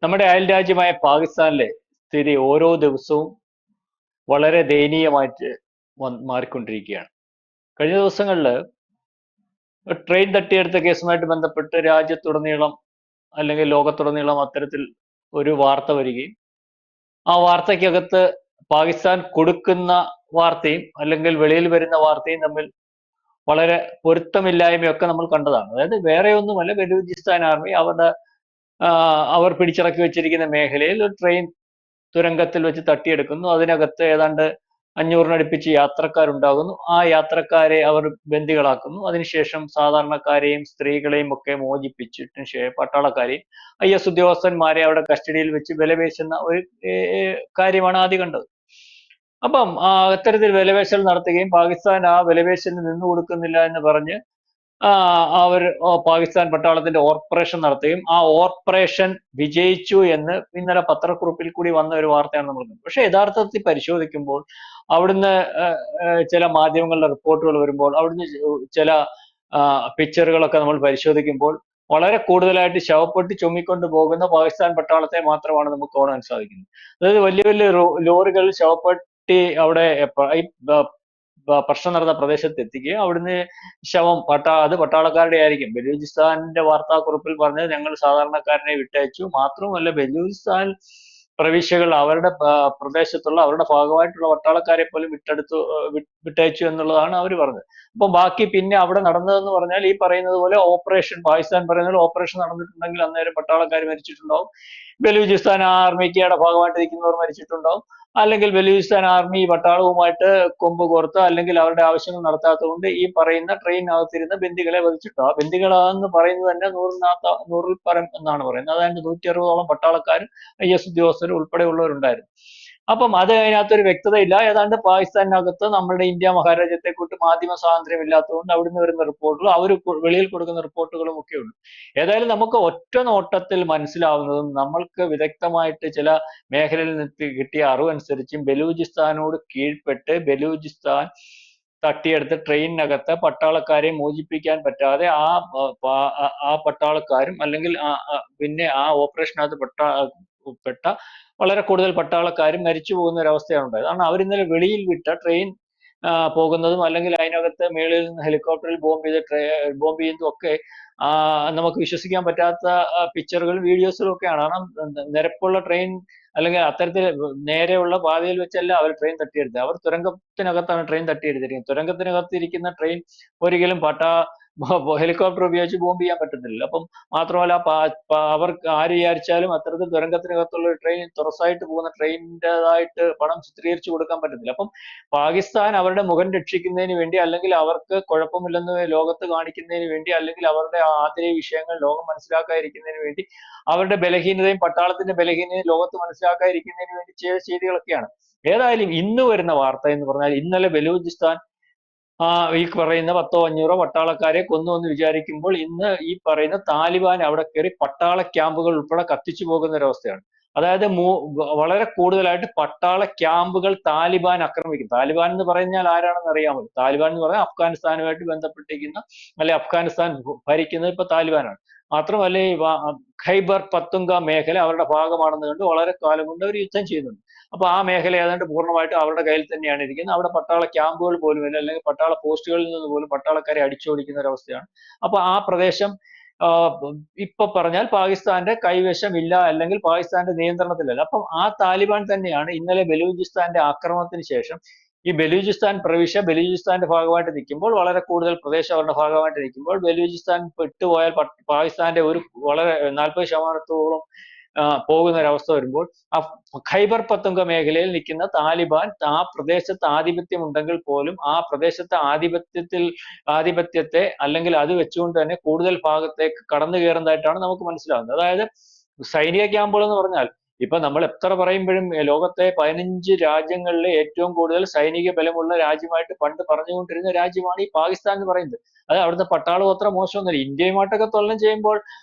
നമ്മുടെ അയൽ രാജ്യമായ പാകിസ്ഥാനിലെ സ്ഥിതി ഓരോ ദിവസവും വളരെ ദയനീയമായിട്ട് മാറിക്കൊണ്ടിരിക്കുകയാണ്. കഴിഞ്ഞ ദിവസങ്ങളിൽ ട്രെയിൻ തട്ടിയെടുത്ത കേസുമായിട്ട് ബന്ധപ്പെട്ട് രാജ്യത്തുടനീളം അല്ലെങ്കിൽ ലോകത്തുടനീളം അത്തരത്തിൽ ഒരു വാർത്ത വരികയും ആ വാർത്തയ്ക്കകത്ത് പാകിസ്ഥാൻ കൊടുക്കുന്ന വാർത്തയും അല്ലെങ്കിൽ വെളിയിൽ വരുന്ന വാർത്തയും തമ്മിൽ വളരെ പൊരുത്തമില്ലായ്മയൊക്കെ നമ്മൾ കണ്ടതാണ്. അതായത് വേറെ ഒന്നുമല്ല, ബലൂചിസ്ഥാൻ ആർമി അവർ പിടിച്ചിറക്കി വെച്ചിരിക്കുന്ന മേഖലയിൽ ഒരു ട്രെയിൻ തുരങ്കത്തിൽ വെച്ച് തട്ടിയെടുക്കുന്നു. അതിനകത്ത് ഏതാണ്ട് 500-നടുപ്പിച്ച് യാത്രക്കാരുണ്ടാകുന്നു. ആ യാത്രക്കാരെ അവർ ബന്ദികളാക്കുന്നു. അതിനുശേഷം സാധാരണക്കാരെയും സ്ത്രീകളെയും ഒക്കെ മോചിപ്പിച്ചിട്ട് പട്ടാളക്കാരെയും IS ഉദ്യോഗസ്ഥന്മാരെ അവിടെ കസ്റ്റഡിയിൽ വെച്ച് വിലപേശുന്ന ഒരു കാര്യമാണ് ആദ്യം കണ്ടത്. അപ്പം ഇത്തരത്തിൽ വിലപേശൽ നടത്തുകയും പാകിസ്ഥാൻ ആ വിലപേശലിന് നിന്നു കൊടുക്കുന്നില്ല എന്ന് പറഞ്ഞ് അവർ പാകിസ്ഥാൻ പട്ടാളത്തിന്റെ ഓപ്പറേഷൻ നടത്തുകയും ആ ഓപ്പറേഷൻ വിജയിച്ചു എന്ന് ഇന്നലെ പത്രക്കുറിപ്പിൽ കൂടി വന്ന ഒരു വാർത്തയാണ് നമ്മൾ കണ്ടത്. പക്ഷെ യഥാർത്ഥത്തിൽ പരിശോധിക്കുമ്പോൾ അവിടുന്ന് ചില മാധ്യമങ്ങളുടെ റിപ്പോർട്ടുകൾ വരുമ്പോൾ അവിടുന്ന് ചില പിക്ചറുകളൊക്കെ നമ്മൾ പരിശോധിക്കുമ്പോൾ വളരെ കൂടുതലായിട്ട് ശവപ്പെട്ടി ചുമ്മിക്കൊണ്ട് പോകുന്ന പാകിസ്ഥാൻ പട്ടാളത്തെ മാത്രമാണ് നമുക്ക് കാണാൻ സാധിക്കുന്നത്. അതായത് വലിയ വലിയ ലോറികൾ ശവപ്പെട്ടി അവിടെ ഈ പ്രശ്നം നടന്ന പ്രദേശത്ത് എത്തിക്കുകയും അവിടുന്ന് ശവം അത് പട്ടാളക്കാരുടെ ആയിരിക്കും. ബലൂചിസ്ഥാന്റെ വാർത്താക്കുറിപ്പിൽ പറഞ്ഞത് ഞങ്ങൾ സാധാരണക്കാരനെ വിട്ടയച്ചു, മാത്രവുമല്ല ബലൂചിസ്ഥാൻ പ്രവിശ്യകൾ അവരുടെ പ്രദേശത്തുള്ള അവരുടെ ഭാഗമായിട്ടുള്ള പട്ടാളക്കാരെ പോലും വിട്ടയച്ചു എന്നുള്ളതാണ് അവർ പറഞ്ഞത്. അപ്പം ബാക്കി പിന്നെ അവിടെ നടന്നതെന്ന് പറഞ്ഞാൽ ഈ പറയുന്നത് പോലെ ഓപ്പറേഷൻ, പാകിസ്ഥാൻ പറയുന്നത് ഓപ്പറേഷൻ നടന്നിട്ടുണ്ടെങ്കിൽ അന്നേരം പട്ടാളക്കാർ മരിച്ചിട്ടുണ്ടാവും, ബലൂചിസ്ഥാൻ ആർമിക്കയുടെ ഭാഗമായിട്ട് നിൽക്കുന്നവർ മരിച്ചിട്ടുണ്ടാവും, അല്ലെങ്കിൽ ബലൂചിസ്ഥാൻ ആർമി പട്ടാളവുമായിട്ട് കൊമ്പ് കോർത്ത് അല്ലെങ്കിൽ അവരുടെ ആവശ്യങ്ങൾ നടത്താത്തതുകൊണ്ട് ഈ പറയുന്ന ട്രെയിനകത്തിരുന്ന ബന്ദികളെ വധിച്ചിട്ടുണ്ടാവും. ആ ബന്ദികളെന്ന് പറയുന്നത് തന്നെ നൂറിൽ പരം എന്നാണ് പറയുന്നത്. അതായത് 160ഓളം പട്ടാളക്കാരും IS ഉദ്യോഗസ്ഥരും ഉൾപ്പെടെയുള്ളവരുണ്ടായിരുന്നു. അപ്പം അത് അതിനകത്തൊരു വ്യക്തതയില്ല. ഏതാണ്ട് പാകിസ്ഥാനകത്ത് നമ്മുടെ ഇന്ത്യ മഹാരാജ്യത്തെ കൂട്ട് മാധ്യമ സ്വാതന്ത്ര്യം ഇല്ലാത്തതുകൊണ്ട് അവിടുന്ന് വരുന്ന റിപ്പോർട്ടുകളും അവർ വെളിയിൽ കൊടുക്കുന്ന റിപ്പോർട്ടുകളും ഒക്കെ ഉണ്ട്. ഏതായാലും നമുക്ക് ഒറ്റ നോട്ടത്തിൽ മനസ്സിലാവുന്നതും നമ്മൾക്ക് വിദഗ്ധമായിട്ട് ചില മേഖലയിൽ നിന്ന് കിട്ടിയ അറിവനുസരിച്ചും ബലൂചിസ്ഥാനോട് കീഴ്പ്പെട്ട് ബലൂചിസ്ഥാൻ തട്ടിയെടുത്ത് ട്രെയിനിനകത്ത് പട്ടാളക്കാരെ മോചിപ്പിക്കാൻ പറ്റാതെ ആ പട്ടാളക്കാരും അല്ലെങ്കിൽ പിന്നെ ആ ഓപ്പറേഷനകത്ത് പെട്ട വളരെ കൂടുതൽ പട്ടാളക്കാരും മരിച്ചു പോകുന്ന ഒരു അവസ്ഥയാണ് ഉണ്ടായത്. കാരണം അവരിന്നലെ വെളിയിൽ വിട്ട ട്രെയിൻ പോകുന്നതും അല്ലെങ്കിൽ അതിനകത്ത് മേളിൽ നിന്ന് ഹെലികോപ്റ്ററിൽ ബോംബ് ചെയ്യുന്നതും ഒക്കെ നമുക്ക് വിശ്വസിക്കാൻ പറ്റാത്ത പിക്ചറുകളും വീഡിയോസുകളും ഒക്കെയാണ്. കാരണം നിരപ്പുള്ള ട്രെയിൻ അല്ലെങ്കിൽ അത്തരത്തിൽ നേരെയുള്ള പാതയിൽ വെച്ചല്ല അവർ ട്രെയിൻ തട്ടിയെടുത്തത്. അവർ തുരങ്കത്തിനകത്താണ് ട്രെയിൻ തട്ടിയെടുത്തിരിക്കുന്നത്. തുരങ്കത്തിനകത്ത് ഇരിക്കുന്ന ട്രെയിൻ ഒരിക്കലും ഹെലികോപ്റ്റർ ഉപയോഗിച്ച് ബോംബ് ചെയ്യാൻ പറ്റത്തില്ല. അപ്പം മാത്രമല്ല അവർ ആര് വിചാരിച്ചാലും അത്തരത്തിൽ തുരങ്കത്തിനകത്തുള്ള ട്രെയിൻ തുറസായിട്ട് പോകുന്ന ട്രെയിനിൻ്റെതായിട്ട് പണം ചിത്രീകരിച്ചു കൊടുക്കാൻ പറ്റത്തില്ല. അപ്പം പാകിസ്ഥാൻ അവരുടെ മുഖം രക്ഷിക്കുന്നതിന് വേണ്ടി അല്ലെങ്കിൽ അവർക്ക് കുഴപ്പമില്ലെന്ന് ലോകത്ത് കാണിക്കുന്നതിന് വേണ്ടി അല്ലെങ്കിൽ അവരുടെ ആന്തരിക വിഷയങ്ങൾ ലോകം മനസ്സിലാക്കാതിരിക്കുന്നതിന് വേണ്ടി അവരുടെ ബലഹീനതയും പട്ടാളത്തിന്റെ ബലഹീനതയും ലോകത്ത് മനസ്സിലാക്കാതിരിക്കുന്നതിന് വേണ്ടി ചെയ്ത ചെയ്തികളൊക്കെയാണ്. ഏതായാലും ഇന്ന് വരുന്ന വാർത്ത എന്ന് പറഞ്ഞാൽ ഇന്നലെ ബലൂചിസ്ഥാൻ ഈ പറയുന്ന 100-500 പട്ടാളക്കാരെ കൊന്നു എന്ന് വിചാരിക്കുമ്പോൾ ഇന്ന് ഈ പറയുന്ന താലിബാൻ അവിടെ കയറി പട്ടാള ക്യാമ്പുകൾ ഉൾപ്പെടെ കത്തിച്ചു പോകുന്ന ഒരവസ്ഥയാണ്. അതായത് വളരെ കൂടുതലായിട്ട് പട്ടാള ക്യാമ്പുകൾ താലിബാൻ ആക്രമിക്കും. താലിബാൻ എന്ന് പറഞ്ഞാൽ ആരാണെന്ന് അറിയാമോ? താലിബാൻ എന്ന് പറഞ്ഞാൽ അഫ്ഗാനിസ്ഥാനുമായിട്ട് ബന്ധപ്പെട്ടിരിക്കുന്ന അല്ലെ അഫ്ഗാനിസ്ഥാൻ ഭരിക്കുന്നത് ഇപ്പൊ താലിബാനാണ്. മാത്രമല്ല ഈ ഖൈബർ പത്തുങ്ക മേഖല അവരുടെ ഭാഗമാണെന്ന് കണ്ട് വളരെ കാലം കൊണ്ട് അവർ യുദ്ധം ചെയ്യുന്നുണ്ട്. അപ്പൊ ആ മേഖല ഏതാണ്ട് പൂർണ്ണമായിട്ട് അവരുടെ കയ്യിൽ തന്നെയാണ് ഇരിക്കുന്നത്. അവിടെ പട്ടാള ക്യാമ്പുകൾ പോലും ഇല്ല, അല്ലെങ്കിൽ പട്ടാള പോസ്റ്റുകളിൽ നിന്ന് പോലും പട്ടാളക്കാരെ അടിച്ചോടിക്കുന്ന ഒരു അവസ്ഥയാണ്. അപ്പൊ ആ പ്രദേശം ഇപ്പൊ പറഞ്ഞാൽ പാകിസ്ഥാന്റെ കൈവശം ഇല്ല, അല്ലെങ്കിൽ പാകിസ്ഥാന്റെ നിയന്ത്രണത്തിലല്ല. അപ്പം ആ താലിബാൻ തന്നെയാണ് ഇന്നലെ ബലൂചിസ്ഥാന്റെ ആക്രമണത്തിന് ശേഷം ഈ ബലൂചിസ്ഥാൻ പ്രവിശ്യ ബലൂചിസ്ഥാന്റെ ഭാഗമായിട്ട് നിൽക്കുമ്പോൾ, വളരെ കൂടുതൽ പ്രദേശം അവരുടെ ഭാഗമായിട്ട് നിൽക്കുമ്പോൾ ബലൂചിസ്ഥാൻ വിട്ടുപോയാൽ പാകിസ്ഥാന്റെ ഒരു വളരെ 40% പോകുന്ന ഒരവസ്ഥ വരുമ്പോൾ ഖൈബർ പത്തുങ്ക മേഖലയിൽ നിൽക്കുന്ന താലിബാൻ ആ പ്രദേശത്ത് ആധിപത്യം ഉണ്ടെങ്കിൽ പോലും ആ പ്രദേശത്തെ ആധിപത്യത്തെ അല്ലെങ്കിൽ അത് വെച്ചുകൊണ്ട് തന്നെ കൂടുതൽ ഭാഗത്തേക്ക് കടന്നു കയറുന്നതായിട്ടാണ് നമുക്ക് മനസ്സിലാകുന്നത്. അതായത് സൈനിക ക്യാമ്പുകൾ എന്ന് പറഞ്ഞാൽ ഇപ്പൊ നമ്മൾ എത്ര പറയുമ്പോഴും ലോകത്തെ 15 രാജ്യങ്ങളിലെ ഏറ്റവും കൂടുതൽ സൈനിക ബലമുള്ള രാജ്യമായിട്ട് പണ്ട് പറഞ്ഞുകൊണ്ടിരുന്ന രാജ്യമാണ് ഈ പാകിസ്ഥാൻ എന്ന് പറയുന്നത്. അത് അവിടുത്തെ പട്ടാളം അത്ര മോശമൊന്നുമില്ല. ഇന്ത്യയുമായിട്ടൊക്കെ തുലനം ചെയ്യുമ്പോൾ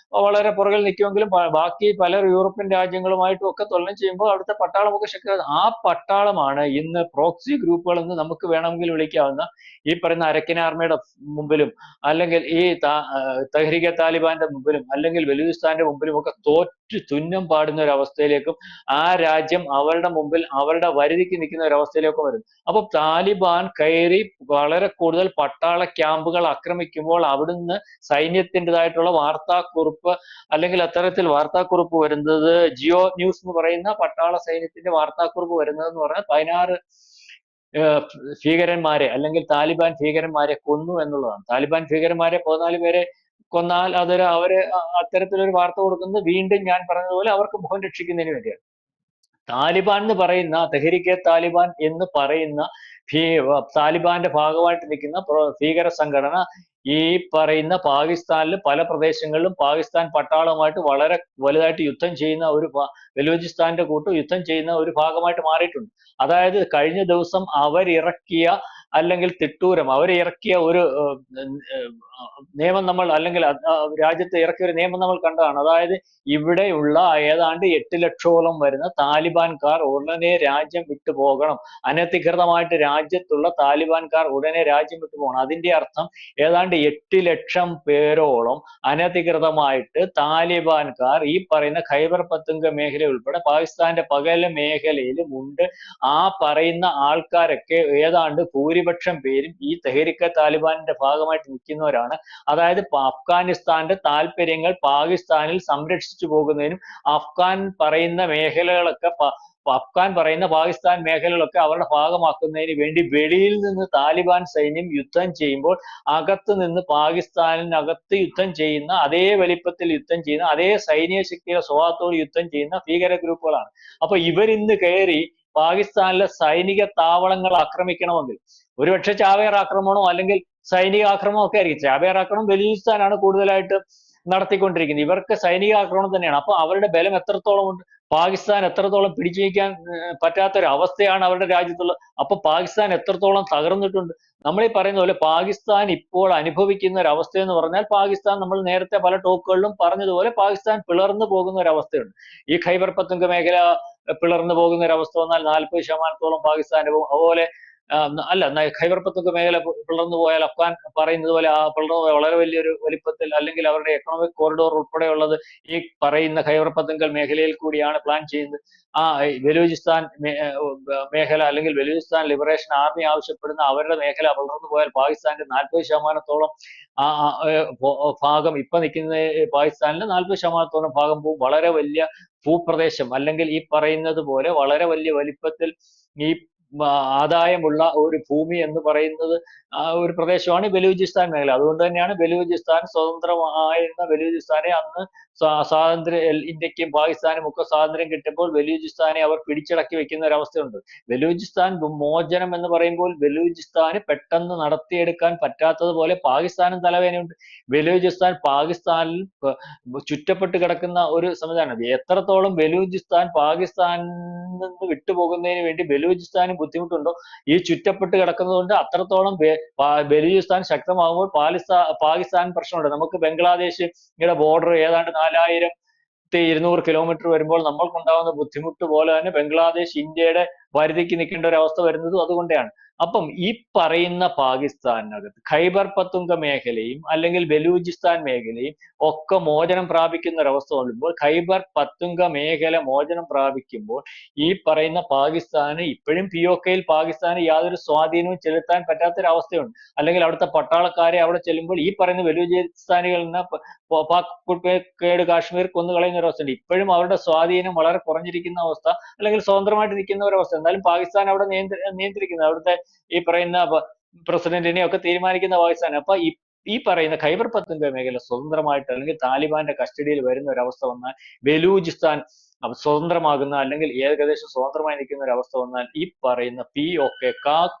വളരെ പുറകിൽ നിൽക്കുമെങ്കിലും ബാക്കി പല യൂറോപ്യൻ രാജ്യങ്ങളുമായിട്ടും ഒക്കെ തുലനം ചെയ്യുമ്പോൾ അവിടുത്തെ പട്ടാളമൊക്കെ ശക്തി. ആ പട്ടാളമാണ് ഇന്ന് പ്രോക്സി ഗ്രൂപ്പുകൾ എന്ന് നമുക്ക് വേണമെങ്കിൽ വിളിക്കാവുന്ന ഈ പറയുന്ന അരക്കിൻ ആർമിയുടെ മുമ്പിലും അല്ലെങ്കിൽ ഈ തെഹ്രീകെ താലിബാന്റെ മുമ്പിലും അല്ലെങ്കിൽ ബലൂചിസ്ഥാന്റെ മുമ്പിലും ഒക്കെ തോറ്റു തുന്നം പാടുന്ന ഒരു അവസ്ഥയിലേക്കും ആ രാജ്യം അവരുടെ മുമ്പിൽ അവരുടെ വരുതിക്ക് നിൽക്കുന്ന ഒരു അവസ്ഥയിലേക്കും വരുന്നു. അപ്പൊ താലിബാൻ കയറി വളരെ കൂടുതൽ പട്ടാള ക്യാമ്പുകൾ ആക്രമിക്കുമ്പോൾ അവിടുന്ന് സൈന്യത്തിൻ്റെതായിട്ടുള്ള വാർത്താക്കുറിപ്പ് അല്ലെങ്കിൽ അത്തരത്തിൽ വാർത്താക്കുറിപ്പ് വരുന്നത് ജിയോ ന്യൂസ് എന്ന് പറയുന്ന പട്ടാള സൈന്യത്തിന്റെ വാർത്താക്കുറിപ്പ് വരുന്നതെന്ന് പറഞ്ഞാൽ 16 ഭീകരന്മാരെ അല്ലെങ്കിൽ താലിബാൻ ഭീകരന്മാരെ കൊന്നു എന്നുള്ളതാണ്. താലിബാൻ ഭീകരന്മാരെ 14 പേരെ കൊന്നാൽ അവര് അത്തരത്തിലൊരു വാർത്ത കൊടുക്കുന്നത് വീണ്ടും ഞാൻ പറഞ്ഞതുപോലെ അവർക്ക് മുഖം രക്ഷിക്കുന്നതിന് വേണ്ടിയാണ്. താലിബാൻ എന്ന് പറയുന്ന തെഹ്രീകെ താലിബാൻ എന്ന് പറയുന്ന താലിബാന്റെ ഭാഗമായിട്ട് നിൽക്കുന്ന ഭീകര സംഘടന ഈ പറയുന്ന പാകിസ്ഥാനിൽ പല പ്രദേശങ്ങളിലും പാകിസ്ഥാൻ പട്ടാളവുമായിട്ട് വളരെ വലുതായിട്ട് യുദ്ധം ചെയ്യുന്ന ഒരു ബലൂചിസ്ഥാന്റെ യുദ്ധം ചെയ്യുന്ന ഒരു ഭാഗമായിട്ട് മാറിയിട്ടുണ്ട്. അതായത് കഴിഞ്ഞ ദിവസം അവരിറക്കിയ അല്ലെങ്കിൽ തിട്ടൂരം അവരിറക്കിയ ഒരു നിയമം നമ്മൾ അല്ലെങ്കിൽ രാജ്യത്ത് ഇറക്കിയ ഒരു നിയമം നമ്മൾ കണ്ടതാണ്. അതായത് ഇവിടെയുള്ള ഏതാണ്ട് 8 ലക്ഷോളം വരുന്ന താലിബാൻകാർ ഉടനെ രാജ്യം വിട്ടു പോകണം. അനധികൃതമായിട്ട് രാജ്യത്തുള്ള താലിബാൻകാർ ഉടനെ രാജ്യം വിട്ടു പോകണം. അതിന്റെ അർത്ഥം ഏതാണ്ട് 8 ലക്ഷം പേരോളം അനധികൃതമായിട്ട് താലിബാൻകാർ ഈ പറയുന്ന ഖൈബർ പത്തുങ്ക മേഖല ഉൾപ്പെടെ പാകിസ്ഥാന്റെ പകല മേഖലയിലും ഉണ്ട്. ആ പറയുന്ന ആൾക്കാരൊക്കെ ഏതാണ്ട് ഭൂരിപക്ഷം പേരും ഈ തെഹ്രീകെ താലിബാനിന്റെ ഭാഗമായിട്ട് നിൽക്കുന്നവരാണ്. അതായത് അഫ്ഗാനിസ്ഥാന്റെ താല്പര്യങ്ങൾ പാകിസ്ഥാനിൽ സംരക്ഷിച്ചു പോകുന്നതിനും അഫ്ഗാൻ പറയുന്ന മേഖലകളൊക്കെ അഫ്ഗാൻ പറയുന്ന പാകിസ്ഥാൻ മേഖലകളൊക്കെ അവരുടെ ഭാഗമാക്കുന്നതിന് വേണ്ടി വെളിയിൽ നിന്ന് താലിബാൻ സൈന്യം യുദ്ധം ചെയ്യുമ്പോൾ അകത്ത് നിന്ന് പാകിസ്ഥാനിനകത്ത് യുദ്ധം ചെയ്യുന്ന അതേ വലിപ്പത്തിൽ യുദ്ധം ചെയ്യുന്ന അതേ സൈനിക ശക്തിയുടെ സ്വഭാവത്തോട് യുദ്ധം ചെയ്യുന്ന ഭീകര ഗ്രൂപ്പുകളാണ്. അപ്പൊ ഇവരിന്ന് കയറി പാകിസ്ഥാനിലെ സൈനിക താവളങ്ങൾ ആക്രമിക്കണമെങ്കിൽ ഒരുപക്ഷെ ചാവേർ ആക്രമണമോ അല്ലെങ്കിൽ സൈനിക ആക്രമണം ഒക്കെ ആയിരിക്കും. ചാവേർ ആക്രമണം ബലൂചിസ്ഥാനാണ് കൂടുതലായിട്ട് നടത്തിക്കൊണ്ടിരിക്കുന്നത്. ഇവർക്ക് സൈനിക ആക്രമണം തന്നെയാണ്. അപ്പൊ അവരുടെ ബലം എത്രത്തോളം ഉണ്ട്, പാകിസ്ഥാൻ എത്രത്തോളം പിടിച്ചു നിൽക്കാൻ പറ്റാത്തൊരു അവസ്ഥയാണ് അവരുടെ രാജ്യത്തുള്ളത്. അപ്പൊ പാകിസ്ഥാൻ എത്രത്തോളം തകർന്നിട്ടുണ്ട്. നമ്മൾ ഈ പറയുന്ന പോലെ പാകിസ്ഥാൻ ഇപ്പോൾ അനുഭവിക്കുന്ന ഒരു അവസ്ഥ എന്ന് പറഞ്ഞാൽ പാകിസ്ഥാൻ നമ്മൾ നേരത്തെ പല ടോക്കുകളിലും പറഞ്ഞതുപോലെ പാകിസ്ഥാൻ പിളർന്നു പോകുന്ന ഒരു അവസ്ഥയുണ്ട്. ഈ ഖൈബർ പത്തുങ്ക മേഖല പിളർന്നു പോകുന്ന ഒരു അവസ്ഥ വന്നാൽ 40% പാകിസ്ഥാന് പോകും. അതുപോലെ അല്ല ഖൈബർ പത്തുങ്ക മേഖല പിളർന്നു പോയാൽ അഫ്ഗാൻ പറയുന്നത് പോലെ ആ പിളർന്നു പോയ വളരെ വലിയൊരു വലിപ്പത്തിൽ അല്ലെങ്കിൽ അവരുടെ എക്കണോമിക് കോറിഡോർ ഉൾപ്പെടെയുള്ളത് ഈ പറയുന്ന ഖൈബർ പത്തുങ്കൽ മേഖലയിൽ കൂടിയാണ് പ്ലാൻ ചെയ്യുന്നത്. ആ ബലൂചിസ്ഥാൻ മേഖല അല്ലെങ്കിൽ ബലൂചിസ്ഥാൻ ലിബറേഷൻ ആർമി ആവശ്യപ്പെടുന്ന അവരുടെ മേഖല പിളർന്നു പോയാൽ പാകിസ്ഥാന്റെ 40%-ഓളം ഭാഗം ഇപ്പൊ നിൽക്കുന്ന പാകിസ്ഥാനിലെ 40%-ഓളം ഭാഗം പോവും. വളരെ വലിയ ഭൂപ്രദേശം അല്ലെങ്കിൽ ഈ പറയുന്നത് പോലെ വളരെ വലിയ വലിപ്പത്തിൽ ഈ ആദായമുള്ള ഒരു ഭൂമി എന്ന് പറയുന്നത് ഒരു പ്രദേശമാണ് ബലൂചിസ്ഥാൻ മേഖല. അതുകൊണ്ട് തന്നെയാണ് ബലൂചിസ്ഥാൻ സ്വതന്ത്രമായിരുന്ന ബലൂചിസ്ഥാനെ അന്ന് ഇന്ത്യക്കും പാകിസ്ഥാനും ഒക്കെ സ്വാതന്ത്ര്യം കിട്ടുമ്പോൾ ബലൂചിസ്ഥാനെ അവർ പിടിച്ചടക്കി വെക്കുന്ന ഒരു അവസ്ഥയുണ്ട്. ബലൂചിസ്ഥാൻ മോചനം എന്ന് പറയുമ്പോൾ ബലൂചിസ്ഥാന് പെട്ടെന്ന് നടത്തിയെടുക്കാൻ പറ്റാത്തതുപോലെ പാകിസ്ഥാനും തലവേദനയുണ്ട്. ബലൂചിസ്ഥാൻ പാകിസ്ഥാനിൽ ചുറ്റപ്പെട്ട് കിടക്കുന്ന ഒരു സംവിധാനം. എത്രത്തോളം ബലൂചിസ്ഥാൻ പാകിസ്ഥാനിൽ നിന്ന് വിട്ടുപോകുന്നതിന് വേണ്ടി ബലൂചിസ്ഥാന് ബുദ്ധിമുട്ടുണ്ടോ, ഈ ചുറ്റപ്പെട്ട് കിടക്കുന്നത് കൊണ്ട് അത്രത്തോളം ബലൂചിസ്ഥാൻ ശക്തമാകുമ്പോൾ പാകിസ്ഥാൻ പ്രശ്നമുണ്ട്. നമുക്ക് ബംഗ്ലാദേശിന്റെ ബോർഡർ ഏതാണ്ട് 4200 കിലോമീറ്റർ വരുമ്പോൾ നമ്മൾക്കുണ്ടാകുന്ന ബുദ്ധിമുട്ട് പോലെ തന്നെ ബംഗ്ലാദേശ് ഇന്ത്യയുടെ പരിധിക്ക് നിൽക്കേണ്ട ഒരു അവസ്ഥ വരുന്നതും അതുകൊണ്ടാണ്. അപ്പം ഈ പറയുന്ന പാകിസ്ഥാനകത്ത് ഖൈബർ പത്തുങ്ക മേഖലയും അല്ലെങ്കിൽ ബലൂചിസ്ഥാൻ മേഖലയും ഒക്കെ മോചനം പ്രാപിക്കുന്ന ഒരവസ്ഥ വരുമ്പോൾ ഖൈബർ പത്തുങ്ക മേഖല മോചനം പ്രാപിക്കുമ്പോൾ ഈ പറയുന്ന പാകിസ്ഥാന് ഇപ്പോഴും POKയിൽ പാകിസ്ഥാന് യാതൊരു സ്വാധീനവും ചെലുത്താൻ പറ്റാത്തൊരവസ്ഥയുണ്ട്. അല്ലെങ്കിൽ അവിടുത്തെ പട്ടാളക്കാരെ അവിടെ ചെല്ലുമ്പോൾ ഈ പറയുന്ന ബലൂചിസ്ഥാനികളിൽ നിന്ന് പാക് കാശ്മീർ കൊന്നുകളയുന്ന ഒരു അവസ്ഥയുണ്ട്. ഇപ്പോഴും അവരുടെ സ്വാധീനം വളരെ കുറഞ്ഞിരിക്കുന്ന അവസ്ഥ അല്ലെങ്കിൽ സ്വതന്ത്രമായിട്ട് നിൽക്കുന്ന ഒരവസ്ഥ. എന്നാലും പാകിസ്ഥാൻ അവിടെ നിയന്ത്രിക്കുന്നത് അവിടുത്തെ ഈ പറയുന്ന പ്രസിഡന്റിനെ ഒക്കെ തീരുമാനിക്കുന്ന പാകിസ്ഥാൻ. അപ്പൊ ഈ പറയുന്ന ഖൈബർ പത്തുങ്ക മേഖല സ്വതന്ത്രമായിട്ട് അല്ലെങ്കിൽ താലിബാന്റെ കസ്റ്റഡിയിൽ വരുന്ന ഒരു അവസ്ഥ വന്നാൽ ബലൂചിസ്ഥാൻ സ്വതന്ത്രമാകുന്ന അല്ലെങ്കിൽ ഏകദേശം സ്വതന്ത്രമായി നിൽക്കുന്ന ഒരു അവസ്ഥ വന്നാൽ ഈ പറയുന്ന POK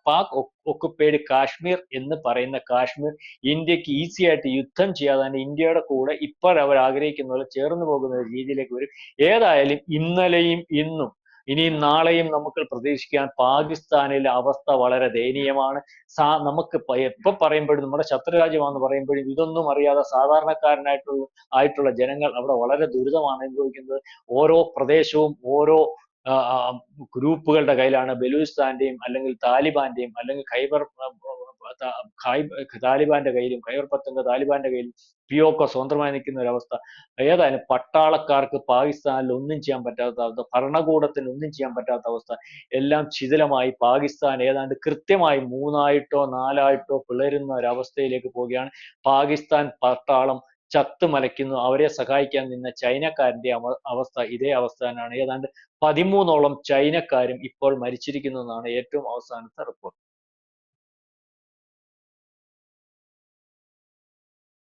പാക് ഒക്കുപ്പൈഡ് കാശ്മീർ എന്ന് പറയുന്ന കാശ്മീർ ഇന്ത്യക്ക് ഈസി ആയിട്ട് യുദ്ധം ചെയ്യാതെ ഇന്ത്യയുടെ കൂടെ ഇപ്പോൾ അവർ ആഗ്രഹിക്കുന്ന പോലെ ചേർന്ന് പോകുന്ന ഒരു രീതിയിലേക്ക് വരും. ഏതായാലും ഇന്നലെയും ഇന്നും ഇനിയും നാളെയും നമുക്ക് പ്രതീക്ഷിക്കാൻ പാകിസ്ഥാനിലെ അവസ്ഥ വളരെ ദയനീയമാണ്. നമുക്ക് എപ്പോ പറയുമ്പോഴും നമ്മുടെ ശത്രുരാജ്യമാണെന്ന് പറയുമ്പോഴും ഇതൊന്നും അറിയാതെ സാധാരണക്കാരനായിട്ടുള്ള ജനങ്ങൾ അവിടെ വളരെ ദുരിതമാണ് അനുഭവിക്കുന്നത്. ഓരോ പ്രദേശവും ഓരോ ഗ്രൂപ്പുകളുടെ കയ്യിലാണ്. ബലൂചിസ്ഥാന്റെയും അല്ലെങ്കിൽ താലിബാന്റെയും അല്ലെങ്കിൽ താലിബാന്റെ കയ്യിലും ഖൈബർ പത്തൻഖ താലിബാന്റെ കയ്യിലും POK സ്വതന്ത്രമായി നിൽക്കുന്ന ഒരവസ്ഥ. ഏതായാലും പട്ടാളക്കാർക്ക് പാകിസ്ഥാനിൽ ഒന്നും ചെയ്യാൻ പറ്റാത്ത അവസ്ഥ, ഭരണകൂടത്തിന് ഒന്നും ചെയ്യാൻ പറ്റാത്ത അവസ്ഥ, എല്ലാം ശിഥിലമായി പാകിസ്ഥാൻ ഏതാണ്ട് കൃത്യമായി 3ആയിട്ടോ 4ആയിട്ടോ പിളരുന്ന ഒരവസ്ഥയിലേക്ക് പോവുകയാണ്. പാകിസ്ഥാൻ പട്ടാളം ചത്തുമലയ്ക്കുന്നു. അവരെ സഹായിക്കാൻ നിന്ന ചൈനക്കാരന്റെ അവസ്ഥ ഇതേ അവസ്ഥ തന്നെയാണ്. ഏതാണ്ട് 13ഓളം ചൈനക്കാരും ഇപ്പോൾ മരിച്ചിരിക്കുന്നു എന്നാണ് ഏറ്റവും അവസാനത്തെ റിപ്പോർട്ട്.